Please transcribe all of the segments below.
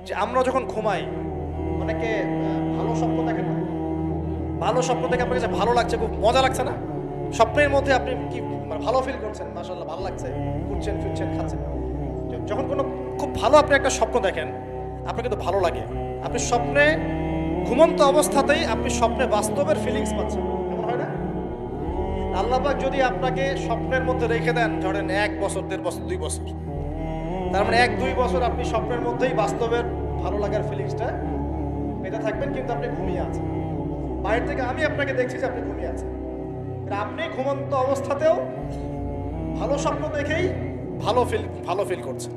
যে আমরা যখন ঘুমাই, অনেকে ভালো স্বপ্ন দেখেন না? ভালো স্বপ্ন দেখে আপনার কাছে ভালো লাগছে, খুব মজা লাগছে না? স্বপ্নের মধ্যে আপনি কি মানে ভালো ফিল করছেন, মাশাআল্লাহ ভালো লাগছে, ঘুরছেন ফিরছেন খাচ্ছেন। যখন কোনো খুব ভালো আপনি একটা স্বপ্ন দেখেন, আপনার কিন্তু ভালো লাগে। আপনি স্বপ্নে ঘুমন্ত অবস্থাতেই আপনি স্বপ্নে বাস্তবের ফিলিংস পাচ্ছেন, এমন হয় না? আল্লাহ পাক যদি আপনাকে স্বপ্নের মধ্যে রেখে দেন, ধরেন 1 বছর 1.5 বছর 2 বছর, তার মানে 1-2 বছর আপনি স্বপ্নের মধ্যেই বাস্তবের ভালো লাগার ফিলিংসটা পেতে থাকবেন, কিন্তু আপনি ঘুমিয়ে আছেন। বাইরে থেকে আমি আপনাকে দেখছি যে আপনি ঘুমিয়ে আছেন, আপনি ঘুমন্ত অবস্থাতেও ভালো স্বপ্ন দেখেই ভালো ফিল করছেন।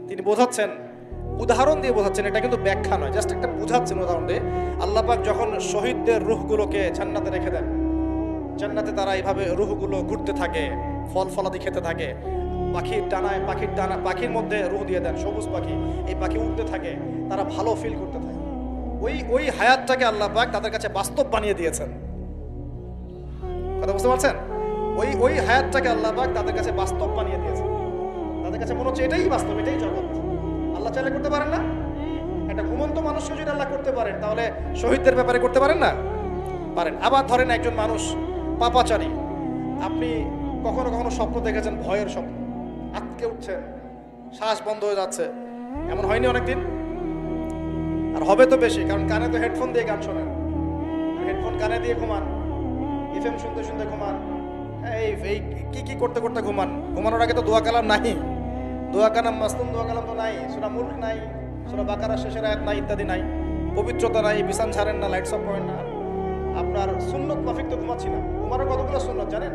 তিনি বোঝাচ্ছেন, উদাহরণ দিয়ে বোঝাচ্ছেন, এটা কিন্তু ব্যাখ্যা নয়, জাস্ট একটা বোঝাচ্ছেন উদাহরণ দিয়ে। আল্লাহ পাক যখন শহীদদের রূহগুলোকে জান্নাতে রেখে দেন, জান্নাতে তারা এইভাবে রূহগুলো ঘুরতে থাকে, ফল ফলাদি খেতে থাকে, পাখির মধ্যে রূহ দিয়ে দেন, সবুজ পাখি, এই পাখি উঠতে থাকে, তারা ভালো ফিল করতে থাকে। ওই হায়াতটাকে আল্লাহ পাক তাদের কাছে বাস্তব বানিয়ে দিয়েছেন। কথা বুঝতে পারছেন? ওই হায়াতটাকে আল্লাহ পাক তাদের কাছে বাস্তব বানিয়ে দিয়েছেন। তাদের কাছে মনে হচ্ছে এটাই বাস্তব, এটাই জগৎ। আল্লাহ চাইলে করতে পারেন না? একটা ঘুমন্ত মানুষকে যদি আল্লাহ করতে পারেন, তাহলে শহীদদের ব্যাপারে করতে পারেন না? পারেন। আবার ধরেন একজন মানুষ পাপাচারী, আপনি কখনো কখনো স্বপ্ন দেখেছেন, ভয়ের স্বপ্ন, আটকে উঠছেন, শ্বাস বন্ধ হয়ে যাচ্ছে, এমন হয়নি অনেকদিন? আর হবে তো বেশি, কারণ কানে তো হেডফোন দিয়ে গান শোনেন, হেডফোন কানে দিয়ে ঘুমান, এফএম শুনতে শুনতে ঘুমান, এই কি করতে করতে ঘুমান। ঘুমানোর আগে তো দোয়া কালাম নাই, দোয়া কালাম মাসনুন দোয়া কালাম তো নাই, সূরা মুলক নাই, সূরা বাকারা শেষের আয়াত নাই, ইত্যাদি নাই, পবিত্রতা নাই, বিছান ছাড়েন না, লাইটস অফ করেন না। আপনার সুন্নত মাফিক তো ঘুমাচ্ছি না। ঘুমানোর কতগুলো সুন্নত জানেন?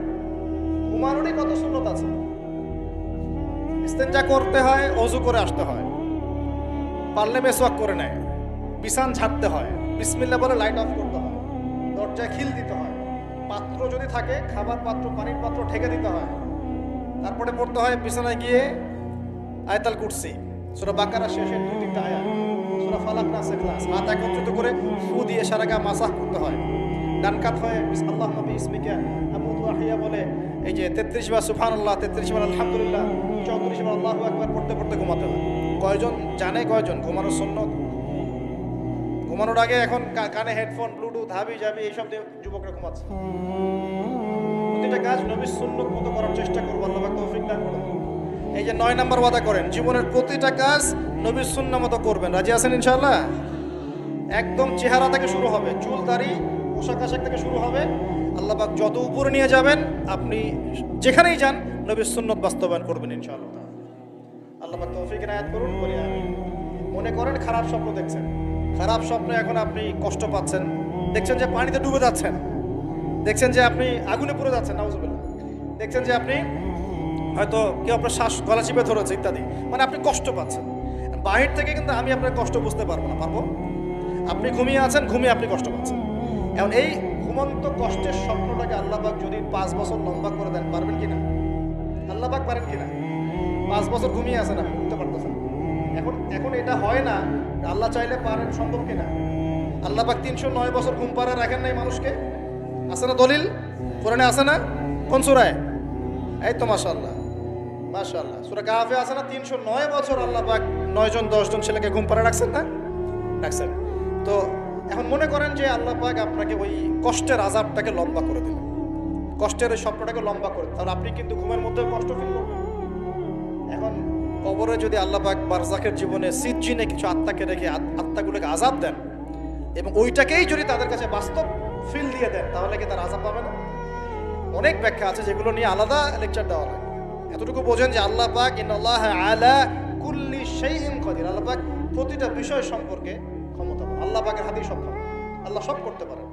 ঘুমানোরই কত সুন্নত আছে। ইস্তেঞ্জা করতে হয়, ওযু করে আসতে হয়, পারলে মেসওয়াক করে নেয়, বিছান ঝাড়তে হয়, বিসমিল্লাহ বলে লাইট অফ করতে হয়, দরজায় খিল দিতে হয়, পাত্র যদি থাকে খাবার পাত্র, পানির পাত্র ঢেকে দিতে হয়, তারপরে পড়তে হয় বিছানায় গিয়ে আয়াতুল কুরসি, সূরা বাকারা শেষের 2-3টা আয়াত, সূরা ফালাক নাস ইখলাস, হাত একত্রিত করে ফু দিয়ে সারা গা মাসাহ করতে হয়। ডান কাত হয়ে আল্লাহুম্মা বিইসমিকা আমুতু ওয়া আহইয়া বলে এই যে 33 বার সুবহানাল্লাহ, 33 বার আলহামদুলিল্লাহ, 34 বার আল্লাহু আকবার পড়তে পড়তে ঘুমাতে হয়। কয়জন জানে কয়জন ঘুমানোর সুন্নত? ঘুমানোর আগে এখন কানে হেডফোন, ব্লুটুথ, হাবি জাবি এইসব দিয়ে যুবকরা ঘুমাচ্ছে। প্রতিটা কাজ নবীর সুন্নত মতো করার চেষ্টা করবো, আল্লাহ পাক তৌফিক দান করুন। এই যে 9 নম্বর ওয়াদা করেন, জীবনের প্রতিটা কাজ নবীর সুন্নাহ মতো করবেন। রাজি আছেন ইনশাআল্লাহ? একদম চেহারা থেকে শুরু হবে, চুল দাড়ি পোশাক আশাক থেকে শুরু হবে। আল্লাহ পাক যত উপরে নিয়ে যাবেন, আপনি যেখানেই যান নবীর সুন্নত বাস্তবায়ন করবেন ইনশাআল্লাহ। আল্লাহ পাক তৌফিক এনায়েত করুন, বলি আমিন। মনে করেন খারাপ স্বপ্ন দেখছেন, খারাপ স্বপ্নে এখন আপনি কষ্ট পাচ্ছেন, দেখছেন যে পানিতে ডুবে যাচ্ছেন, দেখছেন যে আপনি আগুনে পুড়ে যাচ্ছেন, নাউজুবিল্লাহ, দেখছেন যে আপনি হয়তো কেউ আপনার শ্বাস গলা চিপে ধরেছে ইত্যাদি, মানে আপনি কষ্ট পাচ্ছেন। বাহির থেকে কিন্তু আমি আপনার কষ্ট বুঝতে পারবো না, পারবো? আপনি ঘুমিয়ে আছেন, ঘুমিয়ে আপনি কষ্ট পাচ্ছেন। এখন এই ঘুমন্ত কষ্টের স্বপ্নটাকে আল্লাহ পাক যদি 5 বছর লম্বা করে দেন, পারবেন কিনা? আল্লাহ পাক পারেন কিনা? 5 বছর ঘুমিয়ে আছেন, আপনি উঠতে পারতেছেন। এখন এটা হয় না, আল্লাহ চাইলে পারেন, সম্ভব কিনা? আল্লাহ পাক 309 বছর ঘুম পাড়া রাখেন নাই মানুষকে, আছে না দলিল? কোরআনে আছে না? কোন সূরায়? এই তো মাশাআল্লাহ, মাশাআল্লাহ, সূরা কাহফে আছে না? 309 বছর আল্লাহ পাক 9 জন 10 জন ছেলেকে ঘুম পাড়া রাখছেন না? রাখছেন। তো এখন মনে করেন যে আল্লাহ পাক আপনাকে ওই কষ্টের আযাবটাকে লম্বা করে দিলেন, কষ্টের ওই স্বপ্নটাকে লম্বা করে, তাহলে আপনি কিন্তু ঘুমের মধ্যে কষ্ট ফিল করবেন। এখন কবরে যদি আল্লাহ পাক বারজাখের জীবনে সিজ্জিনে কিছু আত্মাকে রেখে আত্মাগুলোকে আযাব দেন, এবং ওইটাকেই যদি তাদের কাছে বাস্তব ফিল দিয়ে দেন, তাহলে কি তার আযাব পাবে না? অনেক ব্যাখ্যা আছে, যেগুলো নিয়ে আলাদা লেকচার দেওয়া লাগে। এতটুকু বোঝেন যে আল্লাহ পাক ইন্নাল্লাহ আলা কুল্লি শাইইন কাদির, আল্লাহ পাক প্রতিটা বিষয় সম্পর্কে ক্ষমতাবান। আল্লাহ পাকের হাতেই সব ক্ষমতা, আল্লাহ সব করতে পারেন।